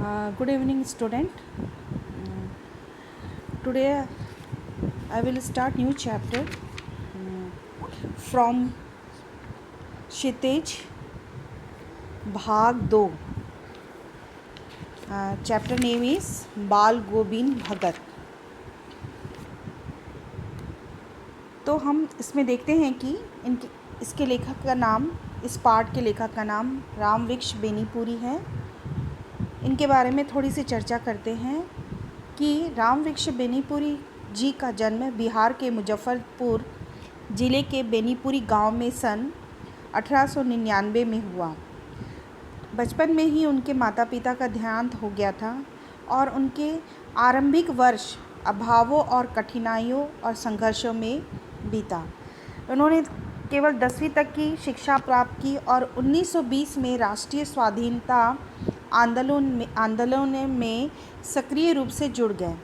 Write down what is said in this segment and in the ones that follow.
Good evening, student. Today I will start new chapter from क्षितिज भाग 2. Chapter name is बाल गोविंद भगत. तो हम इसमें देखते हैं कि इसके लेखक का नाम, इस पाठ के लेखक का नाम रामवृक्ष बेनीपुरी है. इनके बारे में थोड़ी सी चर्चा करते हैं कि रामवृक्ष बेनीपुरी जी का जन्म बिहार के मुजफ्फरपुर ज़िले के बेनीपुरी गांव में सन 1899 में हुआ. बचपन में ही उनके माता पिता का देहांत हो गया था और उनके आरंभिक वर्ष अभावों और कठिनाइयों और संघर्षों में बीता. उन्होंने केवल 10वीं तक की शिक्षा प्राप्त की और 1920 में राष्ट्रीय स्वाधीनता आंदोलन में सक्रिय रूप से जुड़ गए.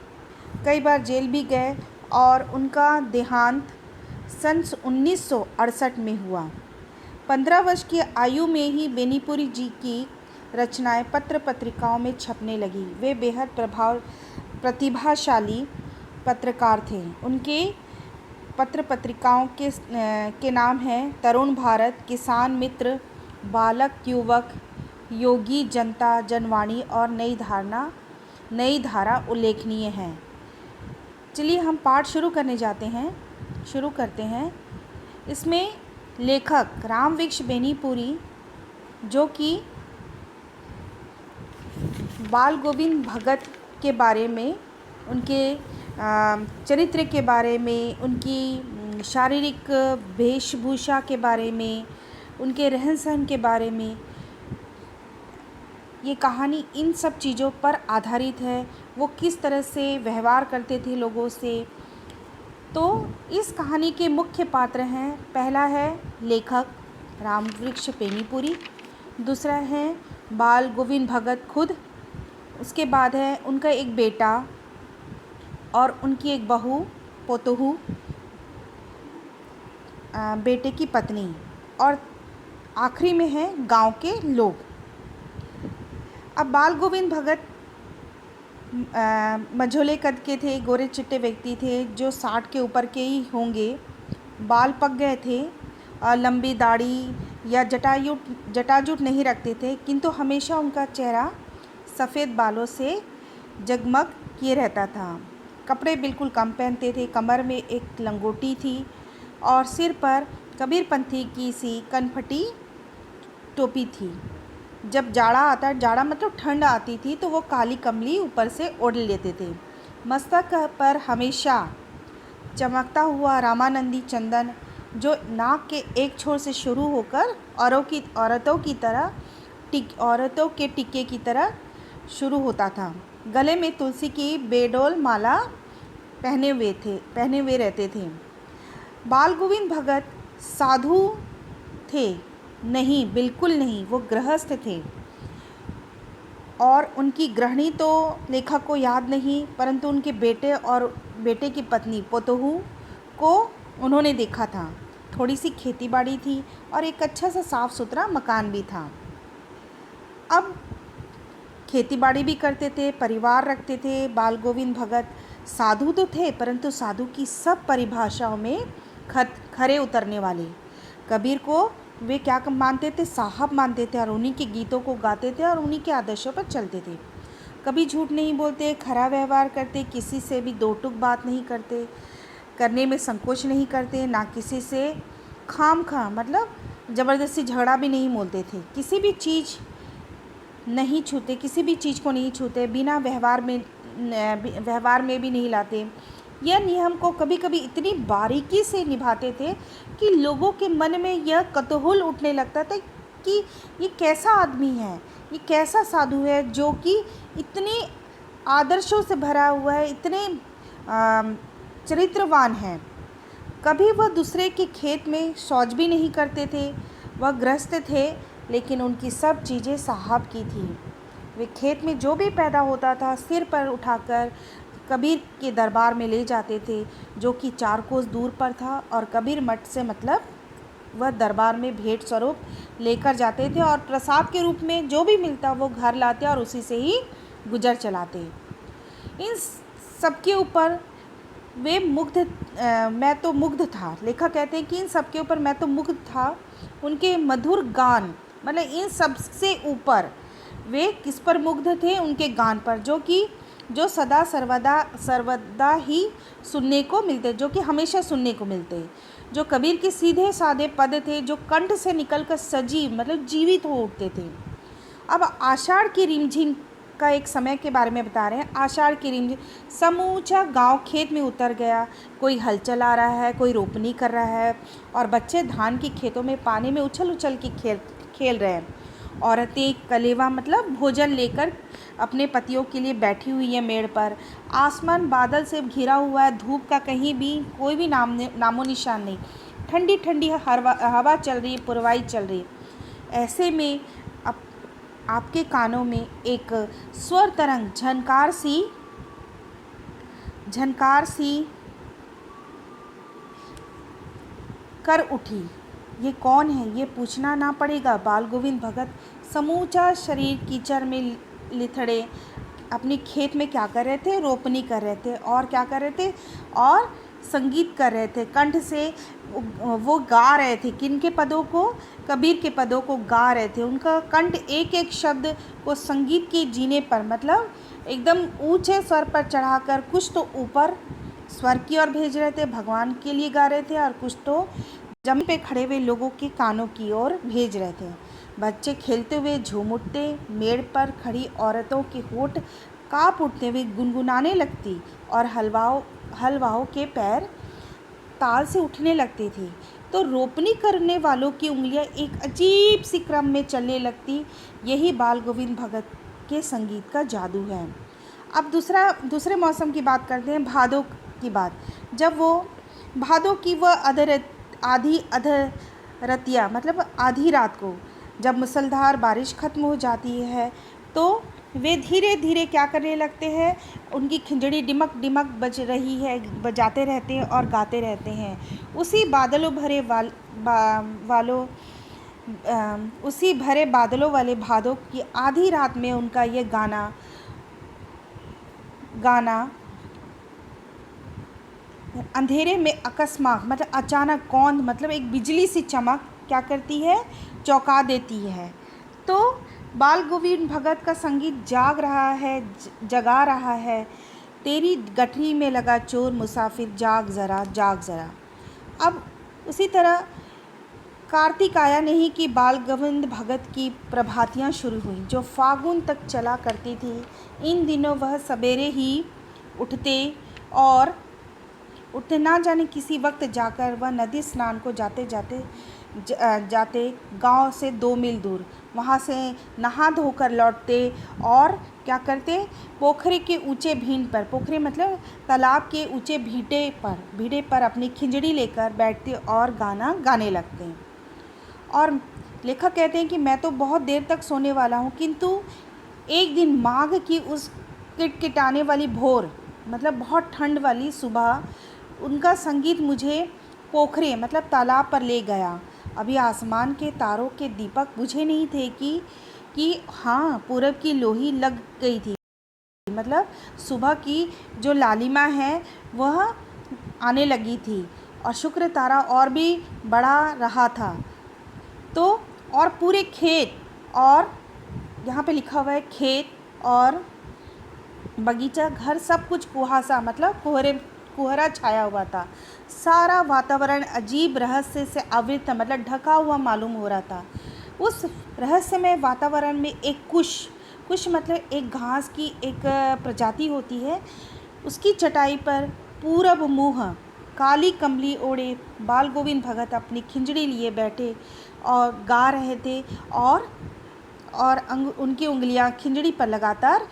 कई बार जेल भी गए और उनका देहांत सन 1968 में हुआ. 15 वर्ष की आयु में ही बेनीपुरी जी की रचनाएं पत्र पत्रिकाओं में छपने लगी. वे बेहद प्रतिभाशाली पत्रकार थे. उनके पत्र पत्रिकाओं के नाम हैं तरुण भारत, किसान मित्र, बालक युवक, योगी जनता, जनवाणी और नई धारा उल्लेखनीय हैं. चलिए हम पाठ शुरू करते हैं. इसमें लेखक रामवृक्ष बेनीपुरी जो कि बाल गोविंद भगत के बारे में, उनके चरित्र के बारे में, उनकी शारीरिक वेशभूषा के बारे में, उनके रहन सहन के बारे में, ये कहानी इन सब चीज़ों पर आधारित है. वो किस तरह से व्यवहार करते थे लोगों से. तो इस कहानी के मुख्य पात्र हैं. पहला है लेखक रामवृक्ष बेनीपुरी, दूसरा है बाल गोविंद भगत खुद, उसके बाद है उनका एक बेटा और उनकी एक बहू, पोतोहू, बेटे की पत्नी, और आखिरी में है गांव के लोग. अब बाल गोविंद भगत मझोले कद के थे, गोरे चिट्टे व्यक्ति थे जो 60 के ऊपर के ही होंगे. बाल पक गए थे और लंबी दाढ़ी या जटाजूट नहीं रखते थे, किंतु हमेशा उनका चेहरा सफ़ेद बालों से जगमग किए रहता था. कपड़े बिल्कुल कम पहनते थे. कमर में एक लंगोटी थी और सिर पर कबीरपंथी की सी कनफटी टोपी थी. जब जाड़ा मतलब ठंड आती थी तो वो काली कमली ऊपर से ओढ़ लेते थे. मस्तक पर हमेशा चमकता हुआ रामानंदी चंदन जो नाक के एक छोर से शुरू होकर औरतों के टिक्के की तरह शुरू होता था. गले में तुलसी की बेडोल माला पहने हुए रहते थे. बाल गोविंद भगत साधु थे? नहीं, बिल्कुल नहीं. वो गृहस्थ थे और उनकी गृहिणी तो लेखक को याद नहीं, परंतु उनके बेटे और बेटे की पत्नी पोतोहू को उन्होंने देखा था. थोड़ी सी खेतीबाड़ी थी और एक अच्छा सा साफ़ सुथरा मकान भी था. अब खेतीबाड़ी भी करते थे, परिवार रखते थे. बाल गोविंद भगत साधु तो थे, परंतु साधु की सब परिभाषाओं में खरे उतरने वाले. कबीर को वे क्या मानते थे? साहब मानते थे और उन्हीं के गीतों को गाते थे और उन्हीं के आदर्शों पर चलते थे. कभी झूठ नहीं बोलते, खरा व्यवहार करते, किसी से भी दो टूक बात नहीं करते, करने में संकोच नहीं करते, ना किसी से खामखा मतलब ज़बरदस्ती झगड़ा भी नहीं बोलते थे. किसी भी चीज़ को नहीं छूते, बिना व्यवहार में भी नहीं लाते. यह नियम को कभी कभी इतनी बारीकी से निभाते थे कि लोगों के मन में यह कतूहल उठने लगता था कि ये कैसा आदमी है, ये कैसा साधु है जो कि इतने आदर्शों से भरा हुआ है, इतने चरित्रवान है. कभी वह दूसरे के खेत में शौच भी नहीं करते थे. वह गृहस्थ थे, लेकिन उनकी सब चीज़ें साहब की थी. वे खेत में जो भी पैदा होता था सिर पर उठाकर कबीर के दरबार में ले जाते थे, जो कि 4 कोस दूर पर था. और कबीर मठ से मतलब वह दरबार में भेंट स्वरूप लेकर जाते थे और प्रसाद के रूप में जो भी मिलता वो घर लाते और उसी से ही गुजर चलाते। इन सबके ऊपर वे मुग्ध मैं तो मुग्ध था। लेखक कहते हैं कि इन सब के ऊपर मैं तो मुग्ध था। उनके मधुर गान, मतलब इन सब से ऊपर वे किस पर मुग्ध थे? उनके गान पर, जो सदा सर्वदा ही सुनने को मिलते, जो कि हमेशा सुनने को मिलते। जो कबीर के सीधे साधे पद थे, जो कंठ से निकलकर सजीव, मतलब जीवित हो उठते थे। अब आषाढ़ की रिमझिम का एक समय के बारे में बता रहे हैं। आषाढ़ की रिमझिम, समूचा गांव खेत में उतर गया। कोई हल चला रहा है, कोई रोपनी कर रहा है, और बच्चे धान की खेतों में पानी में उछल उछल के खेल रहे हैं। औरतें कलेवा, मतलब भोजन लेकर अपने पतियों के लिए बैठी हुई है मेड़ पर। आसमान बादल से घिरा हुआ है, धूप का कहीं भी कोई भी नामो निशान नहीं। ठंडी ठंडी हवा चल रही है, पुरवाई चल रही है। ऐसे में अब आपके कानों में एक स्वर तरंग झनकार सी कर उठी। ये कौन है, ये पूछना ना पड़ेगा। बाल गोविंद भगत समूचा शरीर कीचड़ में लिथड़े अपने खेत में क्या कर रहे थे? रोपनी कर रहे थे। और क्या कर रहे थे? और संगीत कर रहे थे। कंठ से वो गा रहे थे। किन के पदों को? कबीर के पदों को गा रहे थे। उनका कंठ एक एक शब्द को संगीत के जीने पर, मतलब एकदम ऊंचे स्वर पर चढ़ाकर, कुछ तो ऊपर स्वर की ओर भेज रहे थे, भगवान के लिए गा रहे थे, और कुछ तो जमीन पे खड़े हुए लोगों के कानों की ओर भेज रहे थे। बच्चे खेलते हुए झूम उठते। मेड़ पर खड़ी औरतों के होठ काँप उठते हुए गुनगुनाने लगती, और हलवाओं के पैर ताल से उठने लगती थी। तो रोपनी करने वालों की उंगलियां एक अजीब सी क्रम में चलने लगती। यही बाल गोविंद भगत के संगीत का जादू है। अब दूसरे मौसम की बात करते हैं, भादों की बात। जब वो भादों की वह आधी अधरतिया, मतलब आधी रात को जब मूसलाधार बारिश ख़त्म हो जाती है, तो वे धीरे धीरे क्या करने लगते हैं? उनकी खिंजड़ी डिमक डिमक बज रही है, बजाते रहते हैं और गाते रहते हैं। उसी भरे बादलों वाले भादों की आधी रात में उनका ये गाना अंधेरे में अकस्मात, मतलब अचानक कौंध, मतलब एक बिजली सी चमक क्या करती है? चौंका देती है। तो बाल गोविंद भगत का संगीत जगा रहा है। तेरी गठरी में लगा चोर मुसाफिर, जाग ज़रा जाग ज़रा। अब उसी तरह कार्तिक आया नहीं कि बाल गोविंद भगत की प्रभातियाँ शुरू हुई, जो फागुन तक चला करती थी। इन दिनों वह सवेरे ही उठते ना जाने किसी वक्त जाकर वह नदी स्नान को जाते गांव से 2 मील दूर, वहां से नहा धोकर लौटते, और क्या करते? पोखरे के ऊंचे भीन पर, पोखरे मतलब तालाब के ऊंचे भीड़े पर अपनी खिंजड़ी लेकर बैठते और गाना गाने लगते। और लेखक कहते हैं कि मैं तो बहुत देर तक सोने वाला हूँ, किंतु एक दिन माघ की उस किटकिटाने वाली भोर, मतलब बहुत ठंड वाली सुबह, उनका संगीत मुझे पोखरे, मतलब तालाब पर ले गया। अभी आसमान के तारों के दीपक बुझे नहीं थे कि हाँ, पूरब की लोही लग गई थी, मतलब सुबह की जो लालिमा है वह आने लगी थी, और शुक्र तारा और भी बड़ा रहा था। तो और पूरे खेत, और यहाँ पे लिखा हुआ है खेत और बगीचा, घर, सब कुछ कुहासा, मतलब कोहरा छाया हुआ था। सारा वातावरण अजीब रहस्य से आवृत था, मतलब ढका हुआ मालूम हो रहा था। उस रहस्यमय वातावरण में एक कुश मतलब एक घास की एक प्रजाति होती है, उसकी चटाई पर पूरब मुँह काली कमली ओढ़े बाल गोविंद भगत अपनी खिंजड़ी लिए बैठे और गा रहे थे, और उनकी उंगलियां खिंजड़ी पर लगातार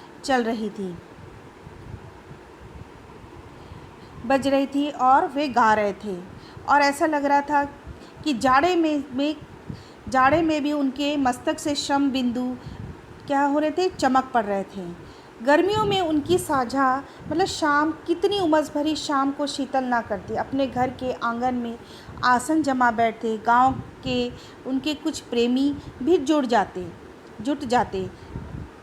बज रही थी और वे गा रहे थे। और ऐसा लग रहा था कि जाड़े में भी उनके मस्तक से श्रम बिंदु क्या हो रहे थे? चमक पड़ रहे थे। गर्मियों में उनकी साझा, मतलब शाम, कितनी उमस भरी शाम को शीतल ना करती। अपने घर के आंगन में आसन जमा बैठते। गांव के उनके कुछ प्रेमी भी जुट जाते।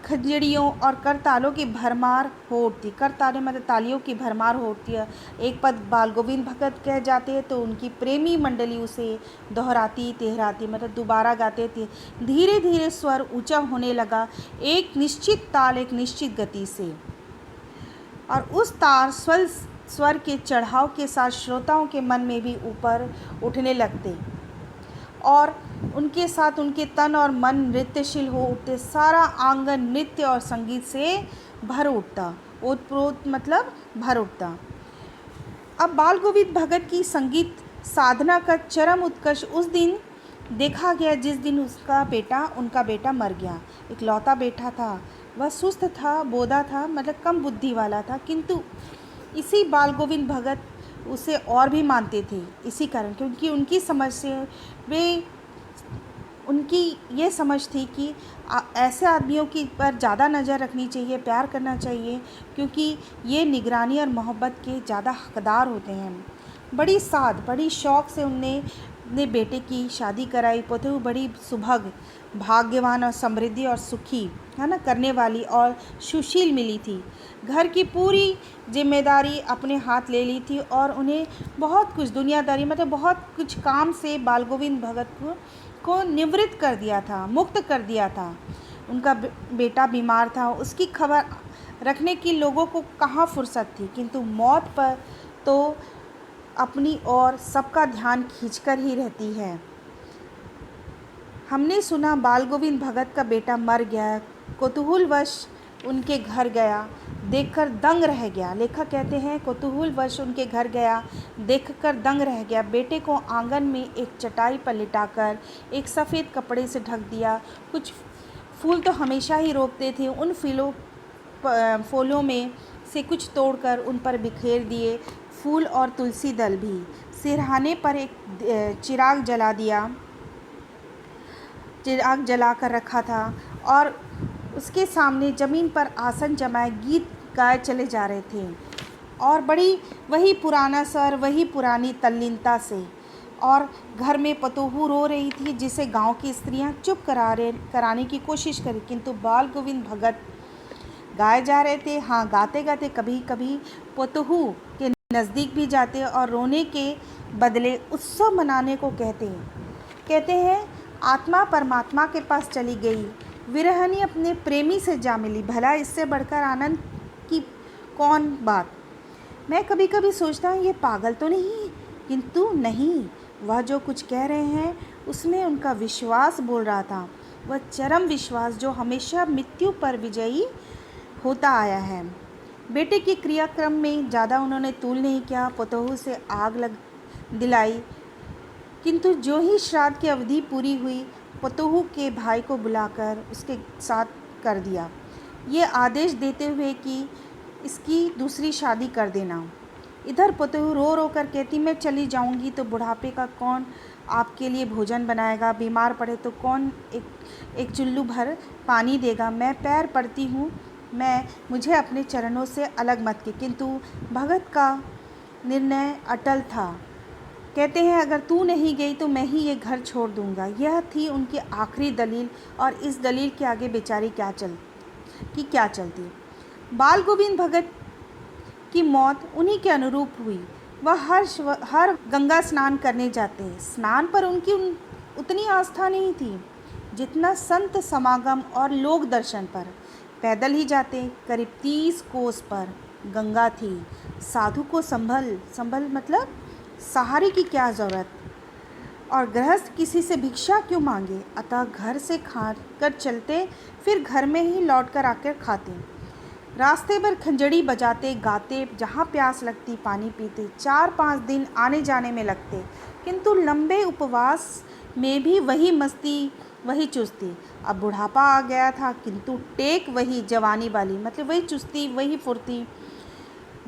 खंजड़ियों और करतालों की भरमार हो उठती। करताले मतलब तालियों की भरमार हो उठती है। एक पद बाल गोविंद भगत कह जाते हैं तो उनकी प्रेमी मंडली उसे दोहराती तिहराती मतलब दोबारा गाते थे। धीरे धीरे स्वर ऊंचा होने लगा, एक निश्चित ताल एक निश्चित गति से, और उस तार स्वर के चढ़ाव के साथ श्रोताओं के मन में भी ऊपर उठने लगते और उनके साथ उनके तन और मन नृत्यशील हो उठते। सारा आंगन नृत्य और संगीत से भर उठता। ओतप्रोत मतलब भर उठता। अब बाल गोविंद भगत की संगीत साधना का चरम उत्कर्ष उस दिन देखा गया जिस दिन उनका बेटा मर गया। इकलौता बेटा था, वह सुस्त था, बोधा था, मतलब कम बुद्धि वाला था, किंतु इसी बाल गोविंद भगत उसे और भी मानते थे इसी कारण, क्योंकि उनकी समझ से उनकी ये समझ थी कि ऐसे आदमियों की पर ज़्यादा नज़र रखनी चाहिए, प्यार करना चाहिए, क्योंकि ये निगरानी और मोहब्बत के ज़्यादा हकदार होते हैं। बड़ी साध बड़ी शौक़ से उनने अपने बेटे की शादी कराई। पोतू बड़ी सुभग, भाग्यवान और समृद्धि और सुखी है ना करने वाली और सुशील मिली थी। घर की पूरी जिम्मेदारी अपने हाथ ले ली थी और उन्हें बहुत कुछ दुनियादारी मतलब बहुत कुछ काम से बाल गोविंद भगत को निवृत्त कर दिया था, मुक्त कर दिया था। उनका बेटा बीमार था, उसकी खबर रखने की लोगों को कहाँ फुर्सत थी, किंतु मौत पर तो अपनी ओर सबका ध्यान खींचकर ही रहती है। हमने सुना बाल गोविंद भगत का बेटा मर गया, कौतूहलवश उनके घर गया, देखकर दंग रह गया। लेखक कहते हैं कौतूहलवश उनके घर गया, देखकर दंग रह गया। बेटे को आंगन में एक चटाई पर लिटाकर एक सफ़ेद कपड़े से ढक दिया। कुछ फूल तो हमेशा ही रोपते थे, उन फूलों में से कुछ तोड़कर उन पर बिखेर दिए, फूल और तुलसी दल भी। सिरहाने पर एक चिराग जला कर रखा था और उसके सामने ज़मीन पर आसन जमाए गीत गाए चले जा रहे थे और वही पुराना सर, वही पुरानी तल्लीनता से। और घर में पतोहू रो रही थी, जिसे गांव की स्त्रियां चुप कराने की कोशिश करी, किंतु बाल गोविंद भगत गाए जा रहे थे। हाँ, गाते गाते कभी कभी पतोहू के नज़दीक भी जाते और रोने के बदले उत्सव मनाने को कहते हैं आत्मा परमात्मा के पास चली गई, विरहनी अपने प्रेमी से जा मिली, भला इससे बढ़कर आनंद की कौन बात। मैं कभी कभी सोचता हूँ ये पागल तो नहीं, किंतु नहीं, वह जो कुछ कह रहे हैं उसमें उनका विश्वास बोल रहा था, वह चरम विश्वास जो हमेशा मृत्यु पर विजयी होता आया है। बेटे के क्रियाक्रम में ज़्यादा उन्होंने तूल नहीं किया, पतोहू से आग दिलाई, किंतु जो ही श्राद्ध की अवधि पूरी हुई, पतोहू के भाई को बुलाकर उसके साथ कर दिया, ये आदेश देते हुए कि इसकी दूसरी शादी कर देना। इधर पतोहू रो रो कर कहती, मैं चली जाऊंगी तो बुढ़ापे का कौन आपके लिए भोजन बनाएगा, बीमार पड़े तो कौन एक चुल्लू भर पानी देगा। मैं पैर पड़ती हूँ, मुझे अपने चरणों से अलग मत की। किंतु भगत का निर्णय अटल था। कहते हैं अगर तू नहीं गई तो मैं ही ये घर छोड़ दूंगा। यह थी उनकी आखिरी दलील, और इस दलील के आगे बेचारी क्या चलती। बाल गोविंद भगत की मौत उन्हीं के अनुरूप हुई। वह हर गंगा स्नान करने जाते हैं। स्नान पर उनकी उतनी आस्था नहीं थी जितना संत समागम और लोक दर्शन पर। पैदल ही जाते। करीब 30 कोस पर गंगा थी। साधु को संभल मतलब सहारे की क्या ज़रूरत, और गृहस्थ किसी से भिक्षा क्यों मांगे। अतः घर से खा कर चलते, फिर घर में ही लौट कर आकर खाते। रास्ते भर खंजड़ी बजाते गाते, जहाँ प्यास लगती पानी पीते। 4-5 दिन आने जाने में लगते, किंतु लंबे उपवास में भी वही मस्ती वही चुस्ती। अब बुढ़ापा आ गया था, किंतु टेक वही जवानी वाली, मतलब वही चुस्ती वही फुर्ती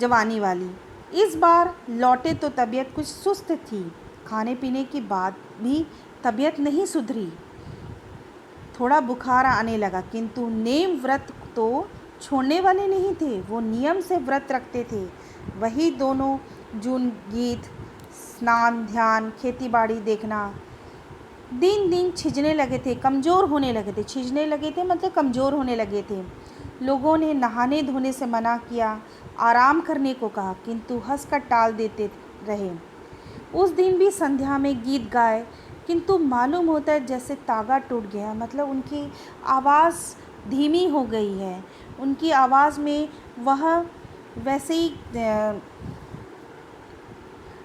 जवानी वाली। इस बार लौटे तो तबीयत कुछ सुस्त थी। खाने पीने के बाद भी तबीयत नहीं सुधरी। थोड़ा बुखार आने लगा, किंतु नेम व्रत तो छोड़ने वाले नहीं थे। वो नियम से व्रत रखते थे। वही दोनों जून गीत, स्नान, ध्यान, खेती बाड़ी देखना, दिन दिन छिजने लगे थे, कमज़ोर होने लगे थे। छिजने लगे थे मतलब कमज़ोर होने लगे थे। लोगों ने नहाने धोने से मना किया, आराम करने को कहा, किंतु हंसकर टाल देते रहे। उस दिन भी संध्या में गीत गाए, किंतु मालूम होता है जैसे तागा टूट गया। मतलब उनकी आवाज़ धीमी हो गई है, उनकी आवाज़ में वह वैसे ही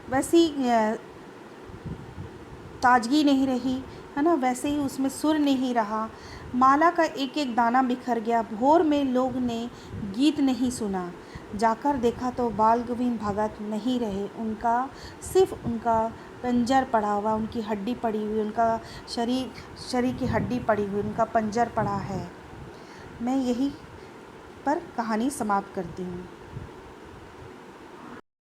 वैसी ताजगी नहीं रही, है ना, वैसे ही उसमें सुर नहीं रहा। माला का एक एक दाना बिखर गया। भोर में लोग ने गीत नहीं सुना। जाकर देखा तो बाल गोविंद भगत नहीं रहे। उनका सिर्फ उनका पंजर पड़ा हुआ, उनकी हड्डी पड़ी हुई, उनका शरीर की हड्डी पड़ी हुई, उनका पंजर पड़ा है। मैं यही पर कहानी समाप्त करती हूँ।